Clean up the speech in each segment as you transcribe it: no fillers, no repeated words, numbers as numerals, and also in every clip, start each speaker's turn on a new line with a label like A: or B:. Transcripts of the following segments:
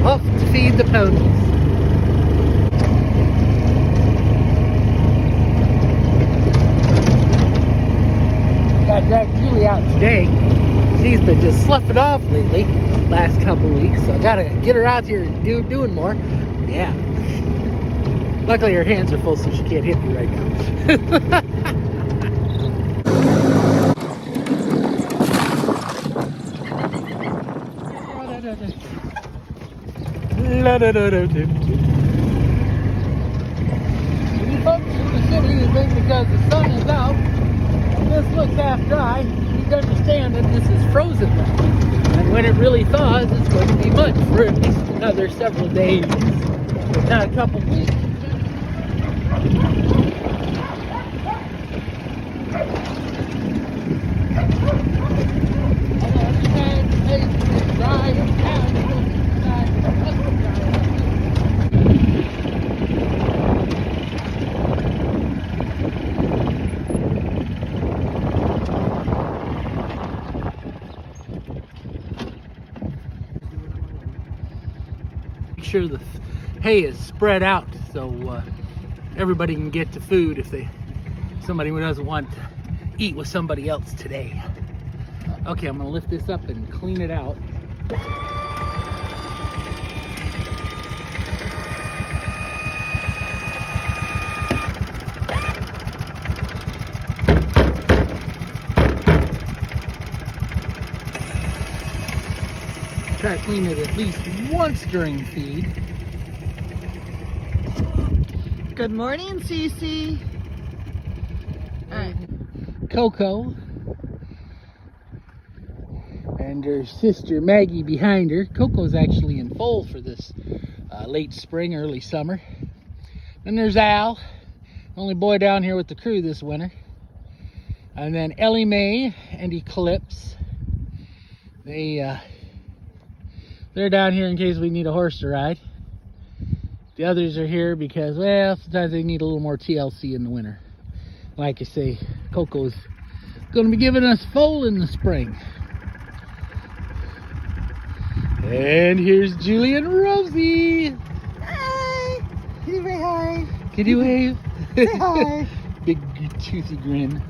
A: off to feed the ponies. Got dragged Julie out today. She's been just sloughing off lately, last couple weeks, so I gotta get her out here and doing more. Yeah. Luckily her hands are full, so she can't hit me right now. When you come to the city, you think because the sun is out and this looks half dry, you can understand that this is frozen land. And when it really thaws, it's going to be mud for at least another several days, if not a couple weeks. Make sure the hay is spread out so everybody can get to food if somebody who doesn't want to eat with somebody else today. Okay, I'm gonna lift this up and clean it out. Try to clean it at least once during feed.
B: Good morning, Cece. All right.
A: Coco and her sister Maggie behind her. Coco's actually in foal for this late spring, early summer. Then there's Al, only boy down here with the crew this winter. And then Ellie Mae and Eclipse. They're down here in case we need a horse to ride. The others are here because, well, sometimes they need a little more TLC in the winter. Like I say, Coco's going to be giving us foal in the spring. And here's Julie and Rosie.
B: Hi. Can you say hi?
A: Can you wave?
B: Say hi.
A: Big toothy grin.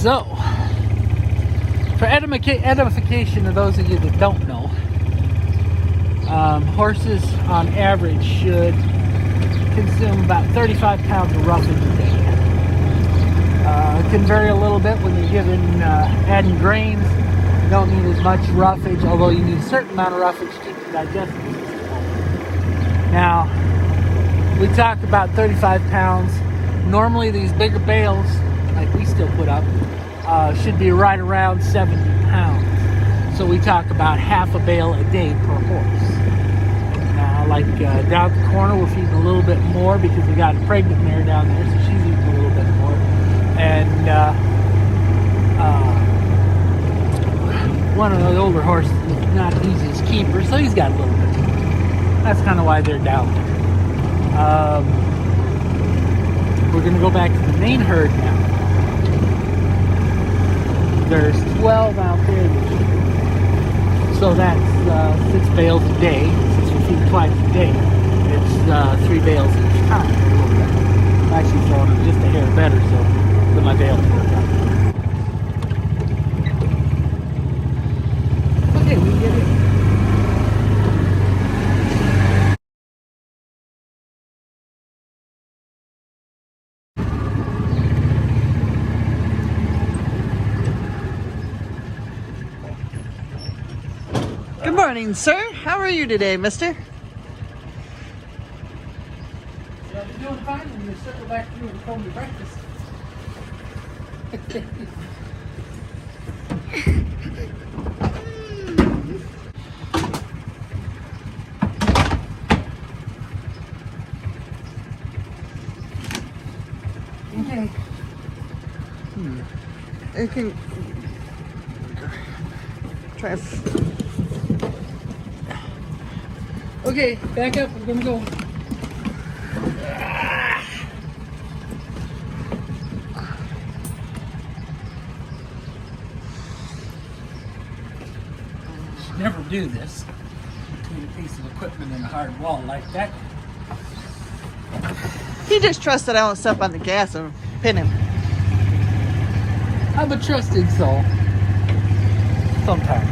A: So, for edification of those of you that don't know, horses on average should consume about 35 pounds of roughage a day. It can vary a little bit when you're adding grains. You don't need as much roughage, although you need a certain amount of roughage to keep the digestive system open. Now, we talked about 35 pounds. Normally these bigger bales, like we still put up, should be right around 70 pounds. So we talk about half a bale a day per horse. Now, like down at the corner, we're feeding a little bit more because we got a pregnant mare down there, so she's eating a little bit more. And one of the older horses is not the easiest keeper, so he's got a little bit. That's kind of why they're down there. We're going to go back to the main herd now. There's 12 out there this year. So that's 6 bales a day. Since we feed twice a day, it's 3 bales each time. I'm actually throwing them just a hair better so that my bales work out. Okay, we get it.
B: Good morning, sir. How are you today, mister?
A: So I've been doing fine when you circle back through and call me breakfast. Okay.
B: You can try.
A: Okay, back up. We're gonna go. Should never do this between a piece of equipment and a hard wall like that.
B: He just trusts that I won't step on the gas and pin him.
A: I'm a trusting soul. Sometimes.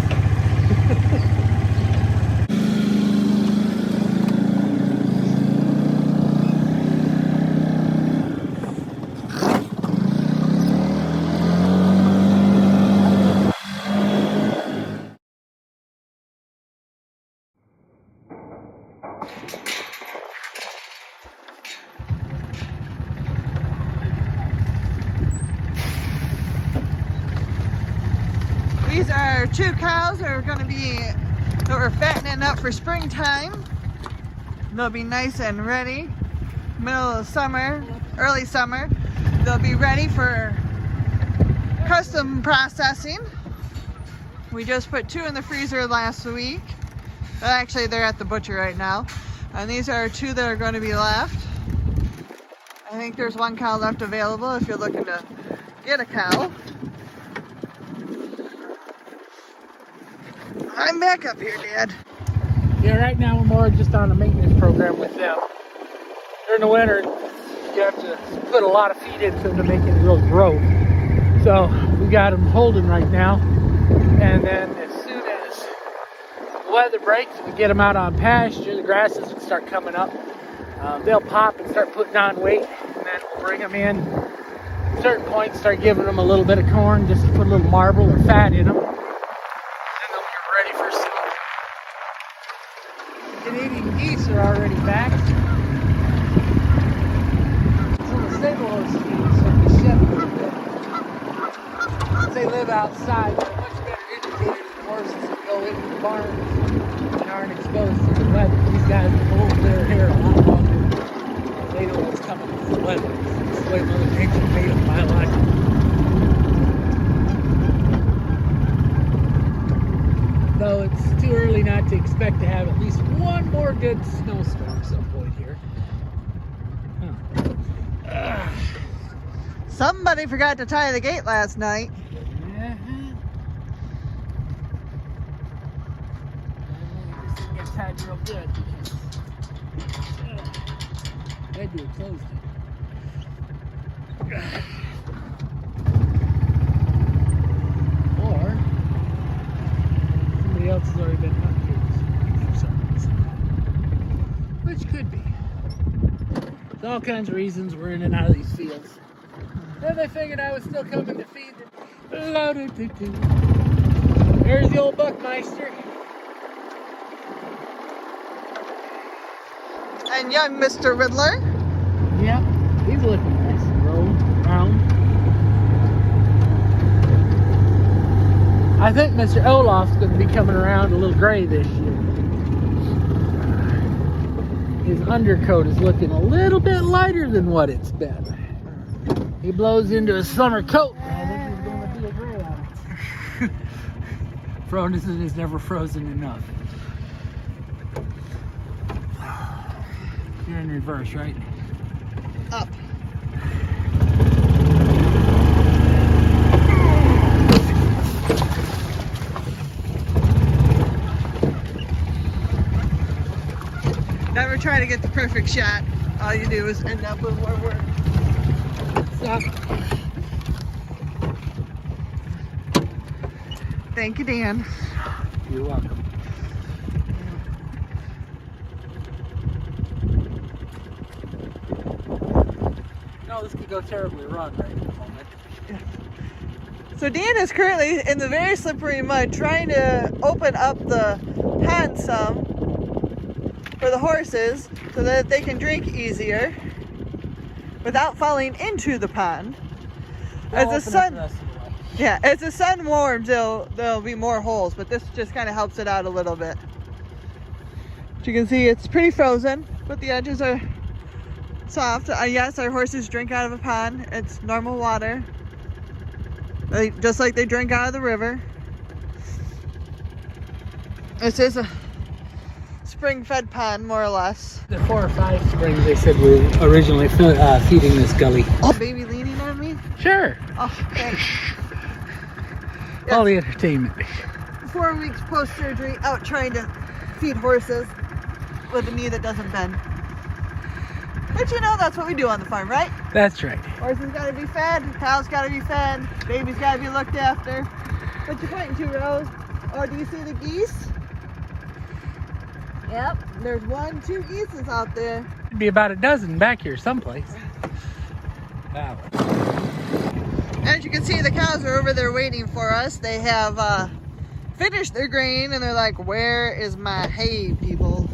B: These are 2 cows that we're fattening up for springtime. They'll be nice and ready. Middle of summer, early summer. They'll be ready for custom processing. We just put 2 in the freezer last week. Actually, they're at the butcher right now. And these are 2 that are going to be left. I think there's 1 cow left available if you're looking to get a cow. I'm back up here, Dad.
A: Yeah, right now we're more just on a maintenance program with them. During the winter, you have to put a lot of feed into them to make it really grow. So we got them holding right now. And then as soon as the weather breaks, we get them out on pasture, the grasses will start coming up. They'll pop and start putting on weight. And then we'll bring them in. At certain points, start giving them a little bit of corn just to put a little marble or fat in them. Ready for summer. Canadian geese are already back. Some of the stable geese have to shed a little bit. They live outside. They're much better educated than horses that go into the barn and aren't exposed to the weather. These guys will hold their hair a lot longer. They know what's coming with the weather. It's the way Mother Nature made them biologically. Though it's too early not to expect to have at least 1 more good snowstorm at some point here.
B: Somebody forgot to tie the gate last night.
A: Get tied real good because they do it closed it. Or somebody else has already been hunting here for some reason. Which could be. There's all kinds of reasons we're in and out of these fields. Then they figured I was still coming to feed them. There's the old Buckmeister.
B: And young Mr. Riddler.
A: Yep, he's looking nice and round. I think Mr. Olaf's going to be coming around a little gray this year. His undercoat is looking a little bit lighter than what it's been. He blows into a summer coat. I think he's going to be a gray on it. Frozen is never frozen enough. You're in reverse, right?
B: Up. Never try to get the perfect shot. All you do is end up with more work.
A: Stop.
B: Thank you, Dan.
A: You're welcome. No, this could go terribly wrong right at the moment.
B: So Dan is currently in the very slippery mud trying to open up the pond some for the horses so that they can drink easier without falling into the pond. As the sun, yeah, as the sun warms, there'll be more holes, but this just kind of helps it out a little bit. But you can see it's pretty frozen, but the edges are soft. Yes, our horses drink out of a pond. It's normal water, just like they drink out of the river. This is a spring-fed pond, more or less.
A: The 4 or 5 springs they said were originally feeding this gully.
B: Oh, baby leaning on me?
A: Sure.
B: Oh, thanks.
A: All the entertainment.
B: 4 weeks post-surgery, out trying to feed horses with a knee that doesn't bend. But you know, that's what we do on the farm, right?
A: That's right.
B: Horses gotta be fed, cows gotta be fed, babies gotta be looked after. What you pointing to, Rose? Oh, do you see the geese? Yep, there's 1, 2 geese out there.
A: It'd be about a dozen back here someplace. Wow.
B: As you can see, the cows are over there waiting for us. They have finished their grain and they're like, where is my hay, people?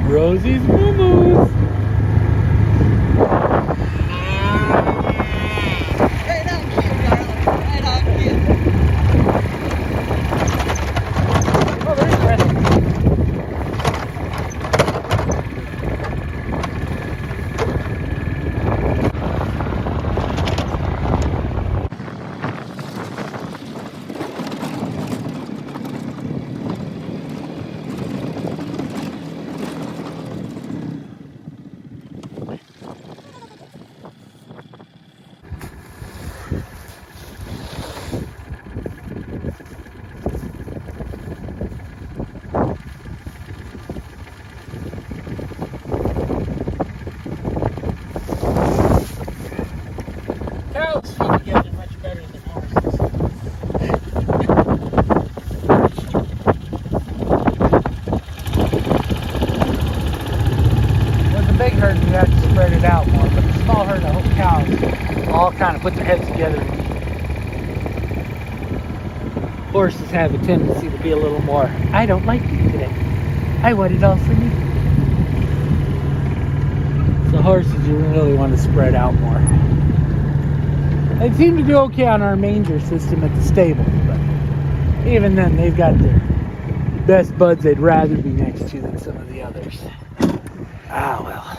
A: Rosie's moo-moos.
B: Right on cue, darling. Right on cue.
A: Oh, there's the rest. Cows feed together much better than horses. With the big herd, you have to spread it out more, but the small herd of cows all kind of put their heads together. Horses have a tendency to be a little more, I don't like you today. I want it all for me. So horses, you really want to spread out more. They seem to do okay on our manger system at the stable, but even then, they've got their best buds they'd rather be next to than some of the others. Ah, well.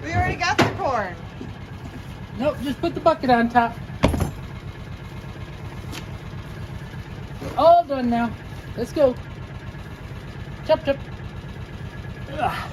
B: We already got the corn.
A: Nope, just put the bucket on top. We're all done now. Let's go. Chop, chop. Ugh.